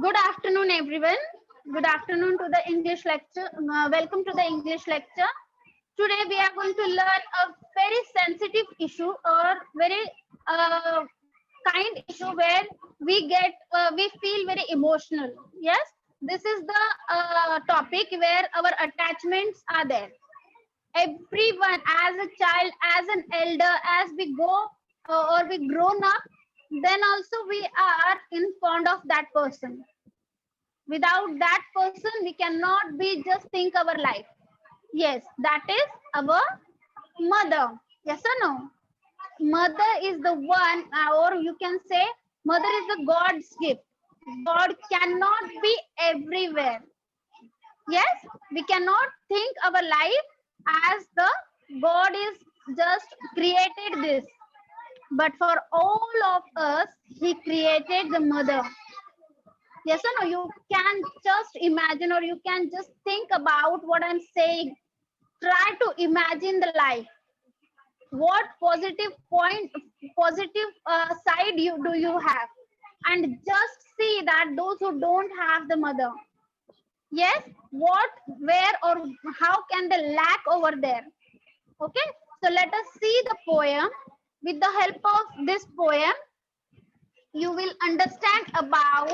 Good afternoon, everyone. Good afternoon to the English lecture. Welcome to the English lecture. Today we are going to learn a very sensitive issue or very uh, kind issue where we feel very emotional. Yes, this is the topic where our attachments are there. Everyone, as a child, as an elder, as we go or we grown up, then also we are in fond of that person. Without that person we cannot be just think our life. Yes, that is our mother. Yes or no? Mother is the one, or you can say mother is the God's gift. God cannot be everywhere. Yes, we cannot think our life as the God is just created this, but for all of us he created the mother. Yes or no? You can just imagine, or you can just think about what I'm saying. Try to imagine the life. What positive point, positive side you have, and just see that those who don't have the mother. Yes, what, where, or how can they lack over there? Okay, so let us see the poem. With the help of this poem, you will understand about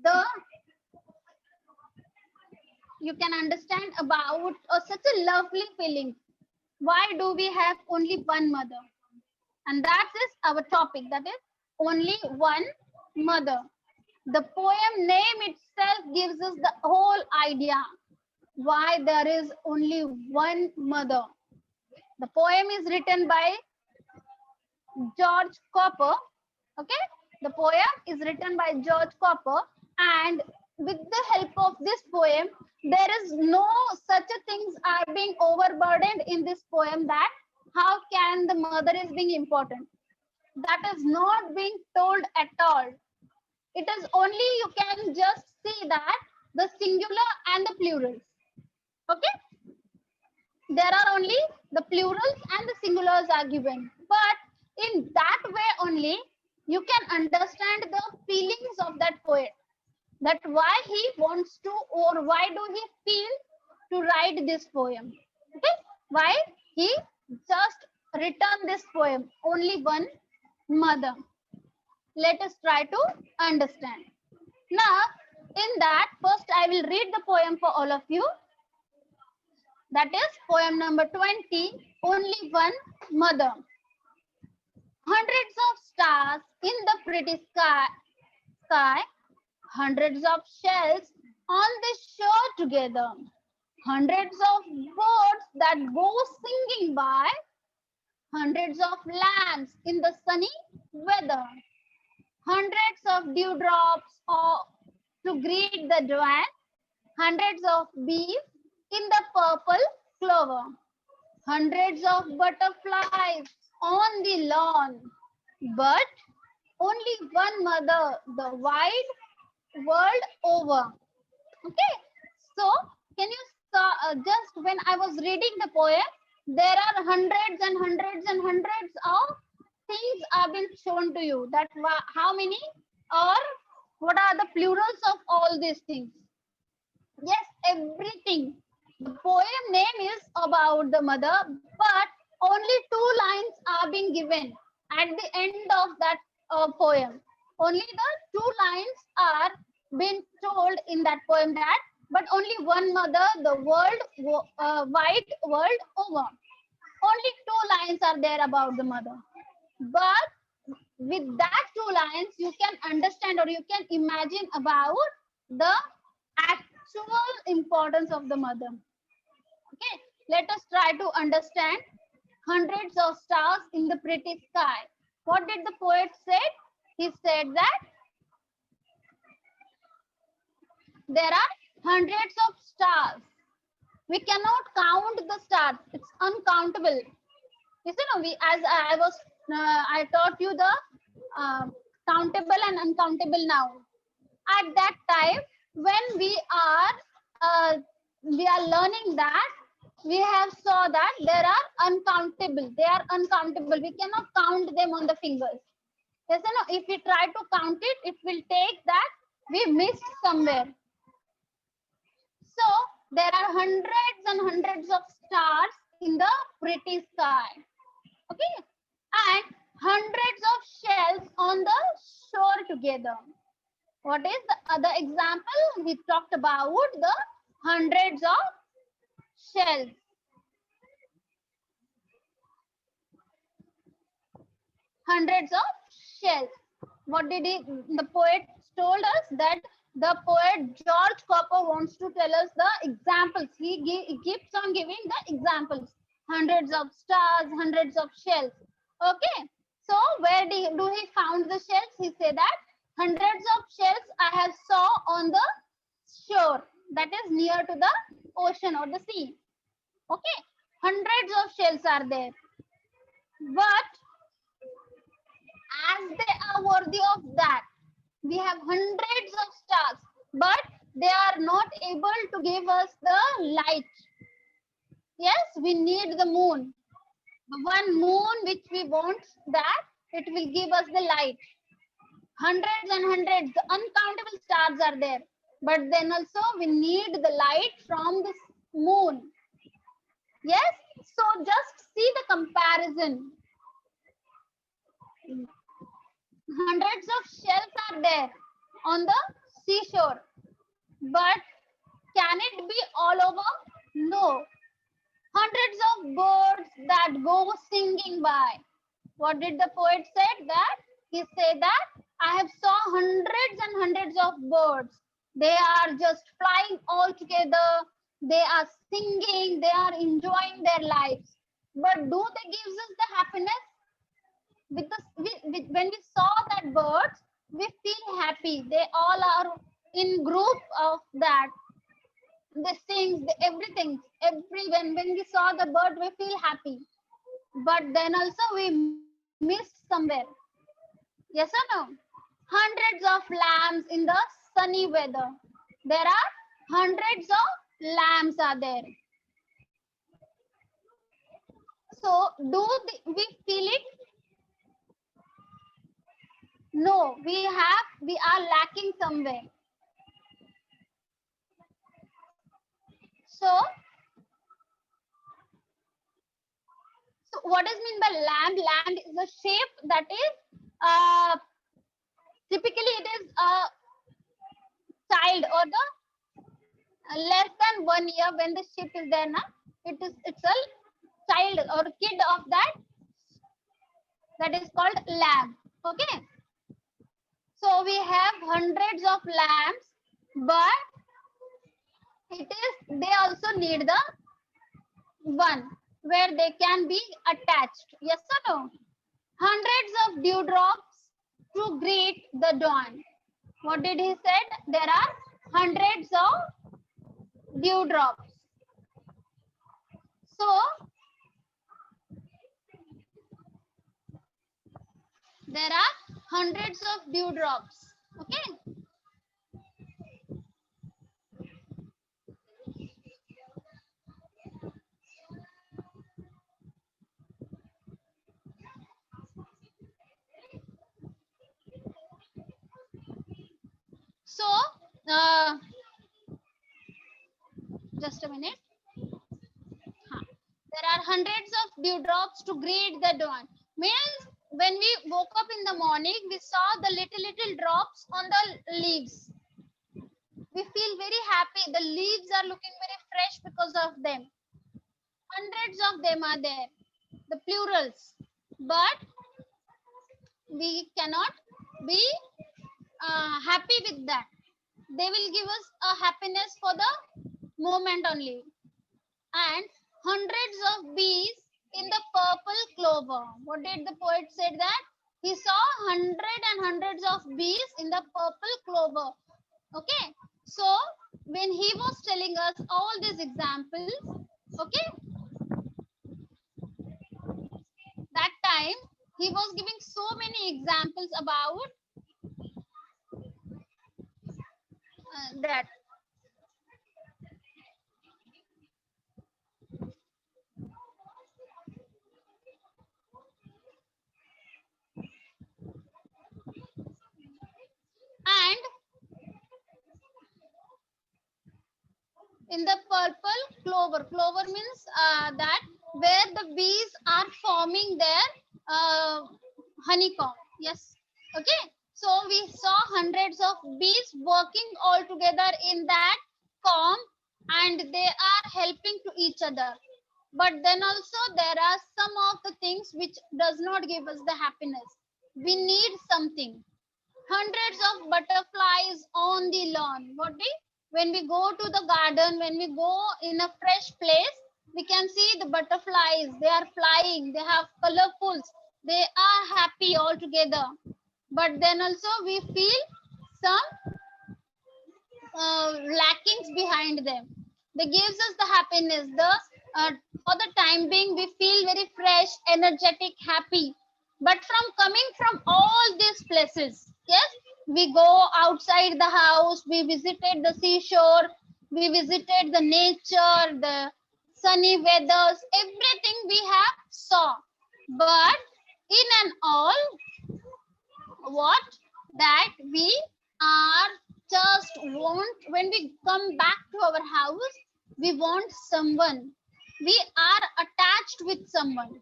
the you can understand about such a lovely feeling. Why do we have only one mother? And that is our topic, that is only one mother. The poem name itself gives us the whole idea why there is only one mother. The poem is written by George Cooper. Okay, the poem is written by George Cooper, and with the help of this poem, there is no such a things are being overburdened in this poem that how can the mother is being important. That is not being told at all. It is only you can just see that the singular and the plurals. Okay, there are only the plurals and the singulars are given, but in that way only you can understand the feelings of that poet, that why he wants to, or why do he feel to write this poem. Okay, why he just written this poem only one mother. Let us try to understand. Now in that, first I will read the poem for all of you. That is poem number 20, Only One Mother. Hundreds of stars in the pretty sky, hundreds of shells on the shore together, hundreds of birds that go singing by, hundreds of lamps in the sunny weather, hundreds of dewdrops to greet the dawn, hundreds of bees in the purple clover, hundreds of butterflies on the lawn, but only one mother the wide world over. Okay, so can you just when I was reading the poem, there are hundreds and hundreds and hundreds of things are being shown to you. That how many, or what are the plurals of all these things? Yes, everything. The poem name is about the mother, but only two lines are being given at the end of that poem. Only the two lines are being told in that poem, that but only one mother the wide world over. Only two lines are there about the mother, but with that two lines you can understand, or you can imagine about the actual importance of the mother. Okay, let us try to understand. Hundreds of stars in the pretty sky. What did the poet say? He said that there are hundreds of stars. We cannot count the stars. It's uncountable. You know, we, as I was I taught you the countable and uncountable noun. At that time when we are learning that, we have saw that there are uncountable, they are uncountable, we cannot count them on the fingers. Yes or no? If we try to count it, it will take that We missed somewhere. So there are hundreds and hundreds of stars in the pretty sky. Okay, and hundreds of shells on the shore together. What is the other example? We talked about the hundreds of shells. Hundreds of shells. What did he, the poet told us that the poet George Copper wants to tell us the examples. He keeps on giving the examples. Hundreds of stars, hundreds of shells. Okay. So where do he found the shells? He said that hundreds of shells I have saw on the shore, that is near to the ocean or the sea. Okay. Hundreds of shells are there. But as they are worthy of that, we have hundreds of stars, but they are not able to give us the light. Yes, we need the moon. The one moon which we want, that it will give us the light. Hundreds and hundreds, the uncountable stars are there. But then also we need the light from this moon. Yes, so just see the comparison. Hundreds of shells are there on the seashore, but can it be all over? No. Hundreds of birds that go singing by. What did the poet say? That he said that I have saw hundreds and hundreds of birds. They are just flying all together. They are singing. They are enjoying their lives. But do they give us the happiness? When we saw that birds, we feel happy. They all are in group of that. They sing, everything. When we saw the bird, we feel happy. But then also we missed somewhere. Yes or no? Hundreds of lambs in the sunny weather. There are hundreds of lambs are there. So we feel it? No, we are lacking somewhere. So what is mean by lamb? Lamb is a shape that is typically it is a child or the less than 1 year when the sheep is there now. It's a child or kid of that is called lamb. Okay. So we have hundreds of lambs, but they also need the one where they can be attached. Yes or no? Hundreds of dewdrops to greet the dawn. What did he said? There are hundreds of dewdrops. So there are hundreds of dewdrops. Okay. So just a minute. There are hundreds of dewdrops to greet the dawn. Means when we woke up in the morning, we saw the little drops on the leaves. We feel very happy. The leaves are looking very fresh because of them. Hundreds of them are there, the plurals. But we cannot be happy with that. They will give us a happiness for the moment only. And hundreds of bees in the purple clover. What did the poet say that? He saw hundreds of bees in the purple clover. Okay. So when he was telling us all these examples, okay, that time he was giving so many examples about that. And In the purple, clover. Clover means that where the bees are forming their honeycomb. Yes. Okay. So we saw hundreds of bees working all together in that comb, and they are helping to each other. But then also there are some of the things which does not give us the happiness. We need something. Hundreds of butterflies on the lawn. When we go to the garden, when we go in a fresh place, we can see the butterflies. They are flying. They have colorfuls. They are happy all together. But then also we feel some lackings behind them. They gives us the happiness. For the time being, we feel very fresh, energetic, happy. But from coming from all these places, yes, we go outside the house, we visited the seashore, we visited the nature, the sunny weathers, everything we have saw. But in and all, what that we are just want, when we come back to our house, we want someone, we are attached with someone.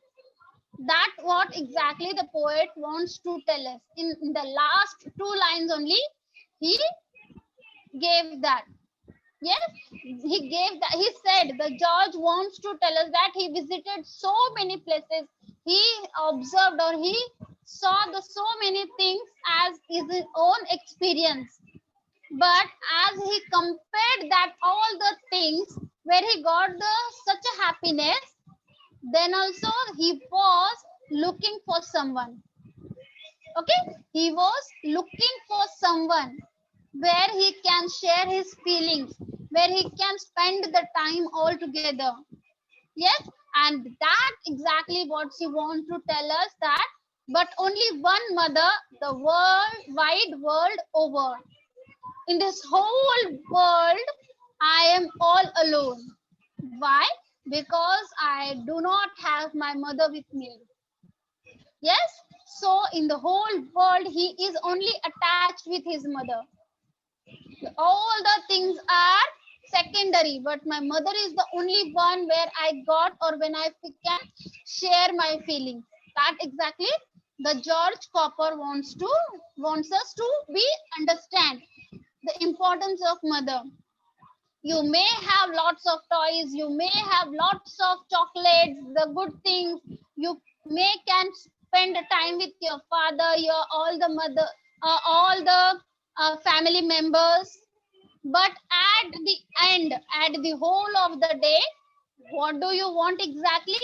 That what exactly the poet wants to tell us in the last two lines only. He gave that. Yes, he gave that. He said the George wants to tell us that he visited so many places. He observed or he saw the so many things as his own experience. But as he compared that all the things where he got the such a happiness, then also he was looking for someone. Okay, he was looking for someone where he can share his feelings, where he can spend the time all together. Yes, and that exactly what she wants to tell us, that but only one mother the world wide world over. In this whole world, I am all alone. Why? Because I do not have my mother with me. Yes, so in the whole world he is only attached with his mother. All the things are secondary, but my mother is the only one where I got or when I can share my feelings. That exactly the George Copper wants us to be understand the importance of mother. You may have lots of toys, you may have lots of chocolates, the good things, you may can spend time with your father, your all the mother, all the family members. But at the end, at the whole of the day, what do you want exactly?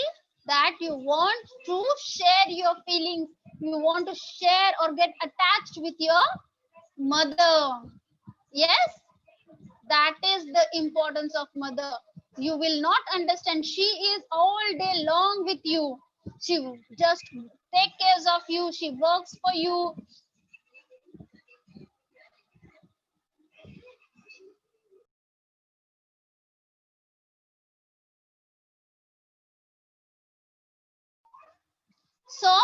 That you want to share your feelings, you want to share or get attached with your mother. Yes, that is the importance of mother. You will not understand. She is all day long with you. She just take care of you. She works for you. So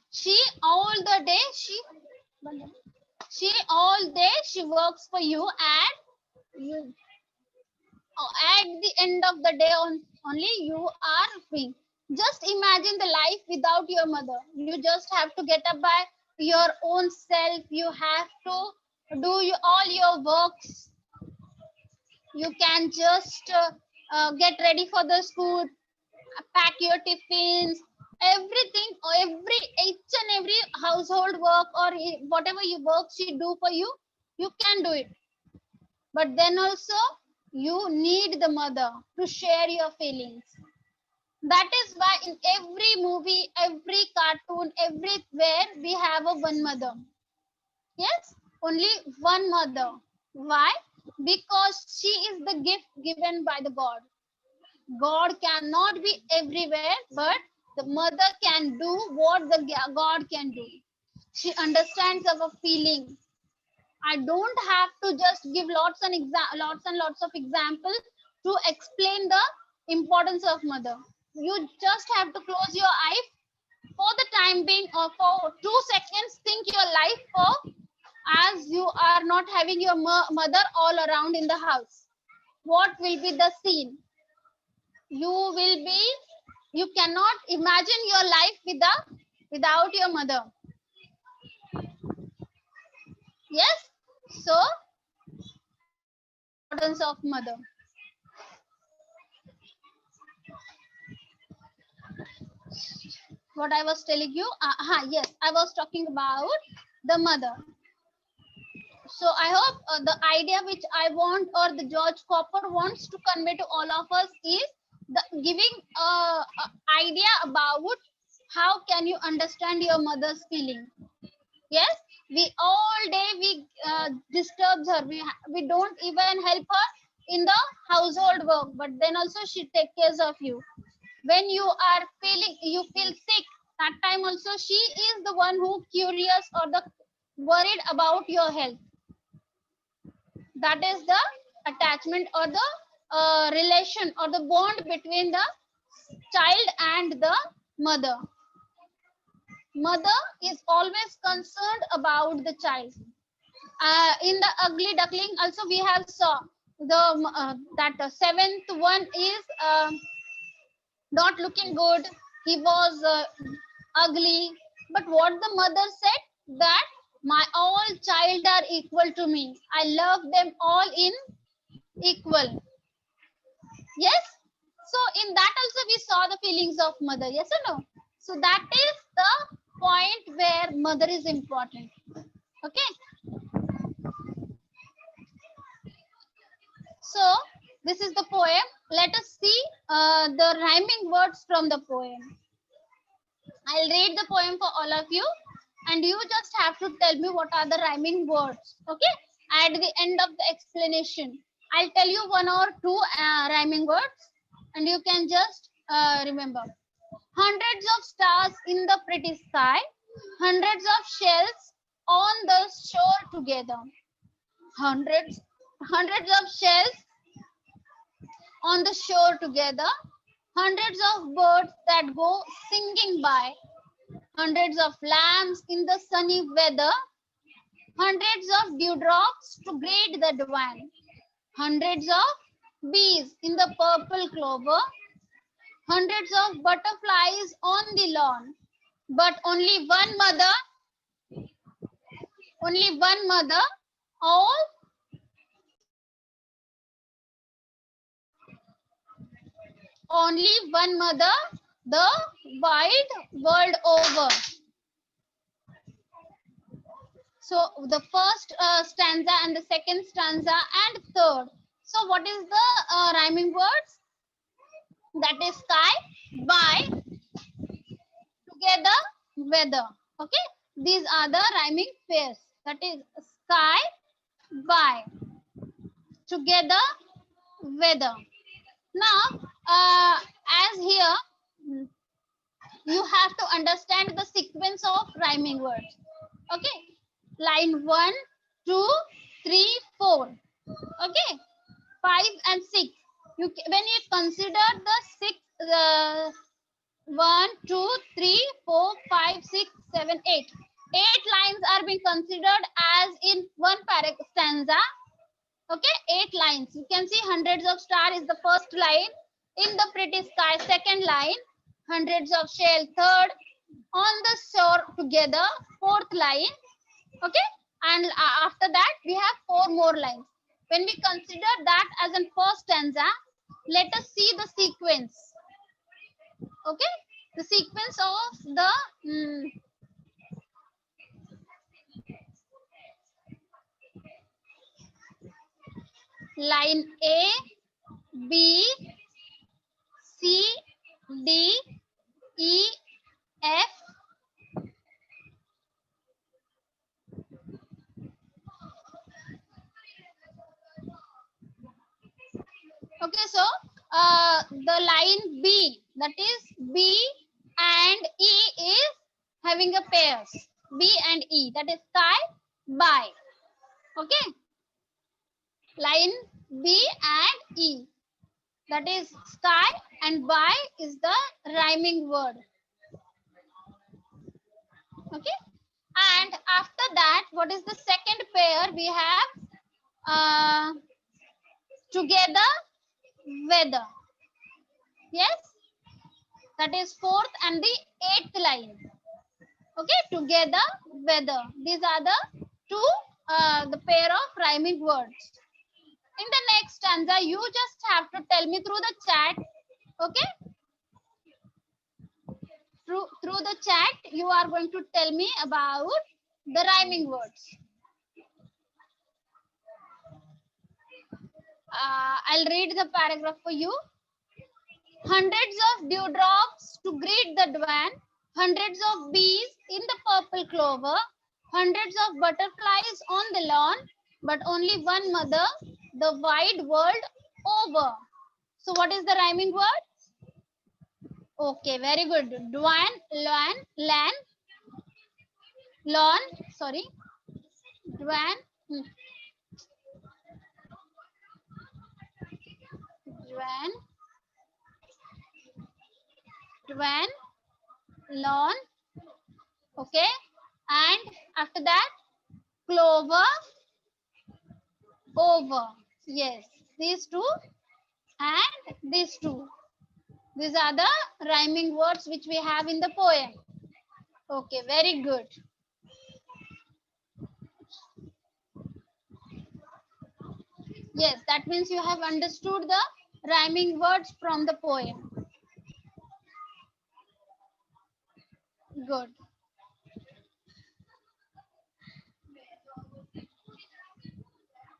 she all the day she all day she works for you, and you, at the end of the day only you are free. Just imagine the life without your mother. You just have to get up by your own self. You have to do all your works. You can just get ready for the school, pack your tiffins, everything, each and every household work or whatever you work she do for you, you can do it. But then also you need the mother to share your feelings. That is why in every movie, every cartoon, everywhere we have a one mother. Yes, only one mother. Why? Because she is the gift given by the God. God cannot be everywhere, but the mother can do what the God can do. She understands our feeling. I don't have to just give lots and lots of examples to explain the importance of mother. You just have to close your eye for the time being, or for 2 seconds. Think your life for as you are not having your mother all around in the house, what will be the scene? You cannot imagine your life without your mother. Yes, so importance of mother. What I was telling you, yes, I was talking about the mother. So I hope the idea which I want, or the George Copper wants to convey to all of us, is giving idea about how can you understand your mother's feeling. Yes, we all day we disturb her. We don't even help her in the household work, but then also she take care of you. When you are feeling, you feel sick, that time also she is the one who curious or the worried about your health. That is the attachment or the relation or the bond between the child and the mother. Mother is always concerned about the child. In the ugly duckling also we have saw the that seventh one is not looking good. He was ugly, but what the mother said, that my all child are equal to me, I love them all in equal. Yes, so in that also we saw the feelings of mother. Yes or no? So that is the point where mother is important. Okay, so this is the poem. Let us see the rhyming words from the poem. I'll read the poem for all of you, and you just have to tell me what are the rhyming words. Okay, at the end of the explanation I'll tell you one or two rhyming words, and you can just remember. Hundreds of stars in the pretty sky, hundreds of shells on the shore together. Hundreds of shells on the shore together. Hundreds of birds that go singing by. Hundreds of lamps in the sunny weather. Hundreds of dewdrops to greet the divine. Hundreds of bees in the purple clover. Hundreds of butterflies on the lawn. But only one mother, all only one mother, the wide world over. So the first stanza and the second stanza and third. So what is the rhyming words? That is sky, by, together, weather. Okay, these are the rhyming pairs. That is sky, by, together, weather. Now, as here, you have to understand the sequence of rhyming words. Okay, line 1, 2, 3, 4. Okay, 5 and 6. When you consider the 6, 1, 2, 3, 4, 5, 6, 7, 8. 8 lines are being considered as in one stanza. Okay, 8 lines. You can see hundreds of stars is the first line. In the pretty sky, second line. Hundreds of shell, third. On the shore together, fourth line. Okay, and after that we have 4 more lines. When we consider that as in first stanza, let us see the sequence. Okay, the sequence of the line A, B, C, D, E, F. Okay, so the line B, that is B and E is having a pairs. B and E, that is sky, by. Okay, line B and E, that is sky, and by is the rhyming word. Okay, and after that, what is the second pair we have together, weather. Yes, that is fourth and the eighth line. Okay, together, weather. These are the two, the pair of rhyming words. In the next stanza, you just have to tell me through the chat. Okay, through the chat, you are going to tell me about the rhyming words. I'll read the paragraph for you. Hundreds of dewdrops to greet the dawn, hundreds of bees in the purple clover, hundreds of butterflies on the lawn, but only one mother the wide world over. So what is the rhyming word? Okay, very good. Dwan, lan, lan, lawn, sorry. Dwan, dwan, dwan, lawn, okay. And after that, clover, over. Yes, these two and these two. These are the rhyming words which we have in the poem. Okay, very good. Yes, that means you have understood the rhyming words from the poem. Good.